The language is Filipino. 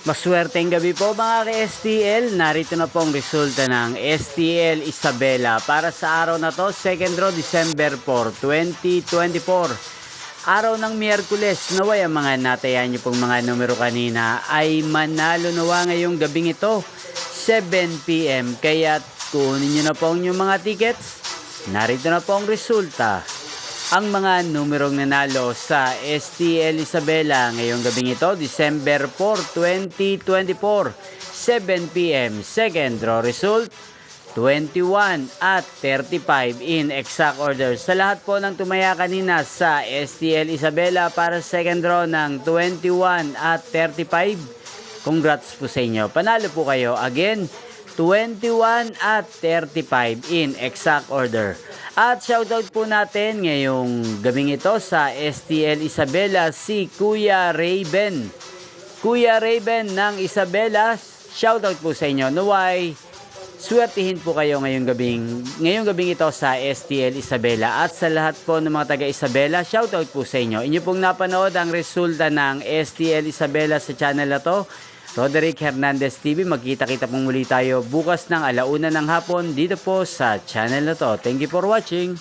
Maswerteng gabi po mga ka-STL. Narito na po ang resulta ng STL Isabela para sa araw na to, second draw December 4, 2024. Araw ng Miyerkules. Naway ang mga natayan nyo pong mga numero kanina ay manalo nawa ngayong gabing ito 7 PM. Kaya kunin nyo na po ang inyong mga tickets. Narito na po ang resulta. Ang mga numerong nanalo sa STL Isabela ngayong gabing ito, December 4, 2024, 7 PM. Second draw result, 21 at 35 in exact order. Sa lahat po ng tumaya kanina sa STL Isabela para second draw ng 21 at 35, congrats po sa inyo. Panalo po kayo. Again, 21 at 35 in exact order. At shoutout po natin ngayong gabing ito sa STL Isabela si Kuya Raven. Kuya Raven ng Isabela, shoutout po sa inyo. Naway, swertihin po kayo ngayong gabing ito sa STL Isabela. At sa lahat po ng mga taga Isabela, shoutout po sa inyo. Inyo pong napanood ang resulta ng STL Isabela sa channel na to, Roderick Hernandez TV. Magkita-kita pong muli tayo bukas ng 1:00 ng hapon dito po sa channel na to. Thank you for watching.